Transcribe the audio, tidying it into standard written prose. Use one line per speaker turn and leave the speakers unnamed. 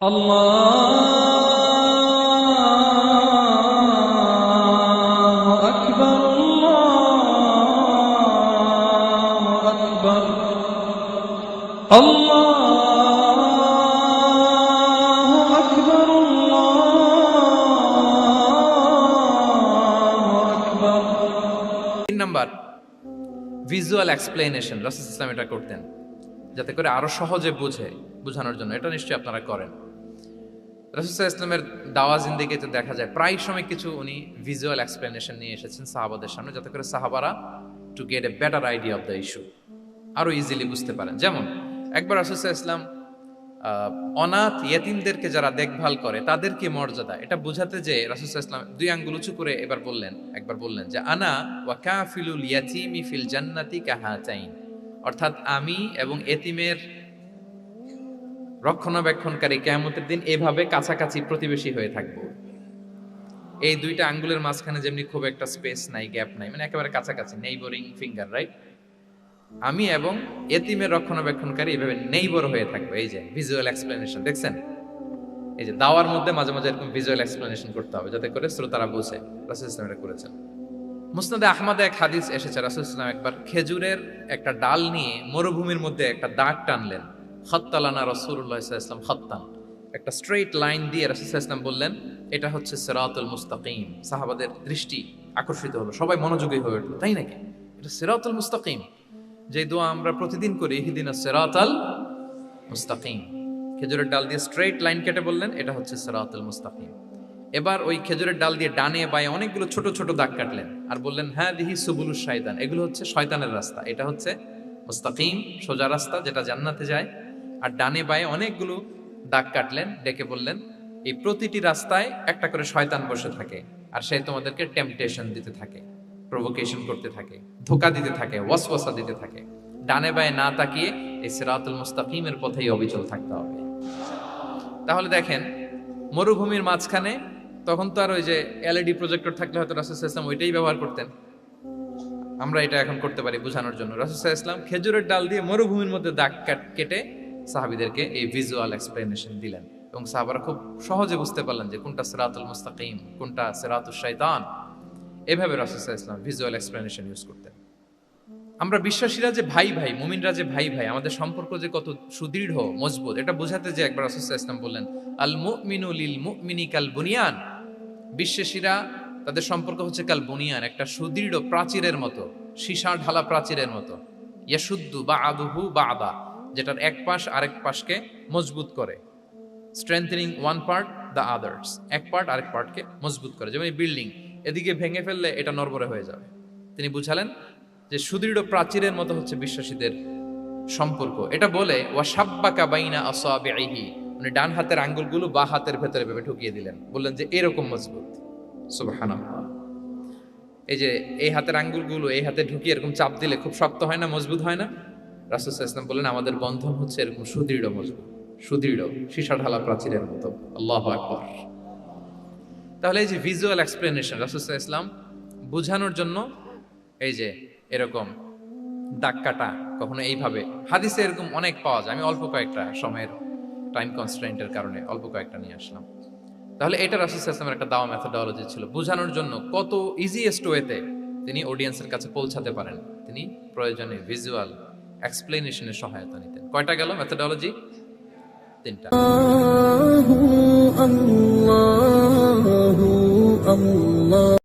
الله أكبر الله أكبر الله أكبر الله أكبر
3 number visual explanation. রাসূল ইসলাম এটা করতেন যাতে করে আরো সহজে বোঝানোর জন্য। এটা নিশ্চয়ই আপনারা করেন। রাসূল ইসলামের দাওয়া জিন্দেগিতে দেখা যায় প্রায় সময় কিছু উনি ভিজুয়াল এক্সপ্লেনেশন নিয়ে এসেছেন সাহাবাদের সামনে, যাতে করে সাহাবারা to get a better idea of the issue আরো ইজিলি বুঝতে পারেন। যেমন একবার রাসূল ইসলাম অনাথ ইয়েতিমদেরকে যারা দেখভাল করে তাদেরকে মর্যাদা এটা বোঝাতে যে রাসূল ইসলাম 2 আঙ্গুল উঁচু করে একবার বললেন যে আনা ওয়া কাফিলুল ইয়াতীমি ফিল জান্নাতি কাহাতাইন, অর্থাৎ আমি এবং এতিমের রক্ষণাবেক্ষণকারী কিয়ামতের দিন এভাবে কাছাকাছি প্রতিবেশী হয়ে থাকবো। এই 2টা আঙ্গুলের মাঝখানে যেমনি খুব একটা স্পেস নাই, গ্যাপ নাই, মানে একেবারে কাছাকাছি, নেইবরিং ফিঙ্গার, রাইট? আমি এবং এতিমের রক্ষণাবেক্ষণকারী এভাবে নেইবর হয়ে থাকবো। এই যে ভিজুয়াল এক্সপ্লেনেশন দেখছেন, এই যে দাওয়ার মধ্যে মাঝে মাঝে এরকম ভিজুয়াল এক্সপ্লেনেশন করতে হবে যাতে করে শ্রোতারা বুঝে। রাসূল ইসলাম এটা করেছেন। মুসনাদে আহমদে এক হাদিস এসেছে, রাসূল ইসলাম একবার খেজুরের একটা ডাল নিয়ে মরুভূমির মধ্যে একটা দাগ টানলেন। খাত্তালানা রাসূলুল্লাহ সাল্লাল্লাহু আলাইহি ওয়াসাল্লাম খাত্তান, একটা স্ট্রেইট লাইন দিয়ে রাসূল সাল্লাল্লাহু আলাইহি ওয়াসাল্লাম বললেন এটা হচ্ছে সিরাতুল মুস্তাকিম। সাহাবাদের দৃষ্টি আকর্ষিত হলো, সবাই মনোযোগী হয়ে উঠলো, তাই নাকি? এটা সিরাতুল মুস্তাকিম, যে দোয়া আমরা প্রতিদিন করি, ইহদিনাস সিরাতাল মুস্তাকিম। খেজুরের ডাল দিয়ে স্ট্রেইট লাইন কেটে বললেন এটা হচ্ছে সিরাতুল মুস্তাকিম। এবার ওই খেজুরের ডাল দিয়ে ডানে বায়ে অনেকগুলো ছোট ছোট দাগ কাটলেন আর বললেন হ্যাঁ দিহি সুবুলুশ শাইতান, এগুলো হচ্ছে শয়তানের রাস্তা, এটা হচ্ছে মুস্তাকিম সোজা রাস্তা যেটা জান্নাতে যায়। আর ডানে বায়ে অনেকগুলো দাগ কাটলেন, ডেকে বললেন এই প্রতিটি রাস্তায় একটা করে শয়তান বসে থাকে আর সে তোমাদেরকে টেম্পটেশন দিতে থাকে, প্রভোকেশন করতে থাকে, ধোঁকা দিতে থাকে, ওয়াসওয়াসা দিতে থাকে। ডানে বায়ে না তাকিয়ে এই সিরাতুল মুস্তাকিমের পথেই অবিচল থাকতে হবে। তাহলে দেখেন মরুভূমির মাঝখানে, তখন তো আর ওই যে এলইডি প্রজেক্টর থাকলে হয়তো রাসূল সাল্লাল্লাহু আলাইহি ওয়াসাল্লাম ওইটাই ব্যবহার করতেন। আমরা এটা এখন করতে পারি বোঝানোর জন্য। রাসূল সাল্লাল্লাহু আলাইহি ওয়াসাল্লাম খেজুরের ডাল দিয়ে মরুভূমির মধ্যে দাগ কেটে সাহাবীদেরকে এই ভিজুয়াল এক্সপ্লেনেশন দিলেন এবং সাহাবারা খুব সহজে বুঝতে পারলেন যে কোনটা সিরাতুল মুস্তাকিম, কোনটা সিরাতুশ শাইতান। এভাবে রাসূল সাল্লাল্লাহু আলাইহি ওয়াসাল্লাম ভিজুয়াল এক্সপ্লেনেশন ইউজ করতেন। আমরা বিশ্বাসীরা যে ভাই ভাই, মুমিনরা যে ভাই ভাই, আমাদের সম্পর্ক যে কত সুদৃঢ় মজবুত, এটা বোঝাতে যে একবার রাসূল সাল্লাল্লাহু আলাইহি ওয়াসাল্লাম বললেন আল মুমিনু লিল মুমিনি কাল বুনিয়ান, বিশ্বাসীরা তাদের সম্পর্ক হচ্ছে কাল বুনিয়ান, একটা সুদৃঢ় প্রাচীরের মতো, সীসা ঢালা প্রাচীরের মতো। ইয়াশুদ্দু বা'দুহু বা'দা, যেটার এক পাশ আরেক পাশকে মজবুত করে। Strengthening one part the others, এক পার্ট আরেক পার্টকে মজবুত করে। যেমন বিল্ডিং এদিকে ভেঙে ফেললে এটা নড়বড়ে হয়ে যাবে। তিনি বুঝালেন যে সুদৃঢ় প্রাচীরের মতো হচ্ছে বিশ্বাসীদের সম্পর্ক। এটা বলে ওয়াশাব্বাকা বাইনা আসাবিহি, উনি ডান হাতের আঙ্গুলগুলো বাঁ হাতের ভেতরে ভেবে ঢুকিয়ে দিলেন, বললেন যে এরকম মজবুত। সুবহানাল্লাহ। এই যে এই হাতের আঙ্গুলগুলো এই হাতে ঢুকিয়ে এরকম চাপ দিলে খুব শক্ত হয় না, মজবুত হয় না? রাসূল সাল্লাল্লাহু আলাইহি ওয়াসাল্লাম বললেন আমাদের বন্ধন হচ্ছে এরকম সুদৃঢ় মজবুত, সুদৃঢ় সীসা ঢালা প্রাচীরের মতো। আল্লাহু আকবার। তাহলে এই যে ভিজুয়াল এক্সপ্লেনেশন, রাসূল সাল্লাল্লাহু আলাইহি ওয়াসাল্লাম বোঝানোর জন্য এই যে এরকম দাগ কাটা, কখনো এইভাবে, হাদিসে এরকম অনেক পাওয়া যায়। আমি অল্প কয়েকটা, সময়ের টাইম কনস্ট্রেন্টের কারণে অল্প কয়েকটা নিয়ে আসলাম। তাহলে এটা রাসূল সাল্লাল্লাহু আলাইহি ওয়াসাল্লামের একটা দাওয়া মেথোডোলজি ছিল, বোঝানোর জন্য কত ইজিয়েস্ট ওয়েতে তিনি অডিয়েন্সের কাছে পৌঁছাতে পারেন। তিনি প্রয়োজনে ভিজুয়াল এক্সপ্লেনেশনের সহায়তা নিতেন। কয়টা গেল মেথোডোলজি? 3টা।
الله الله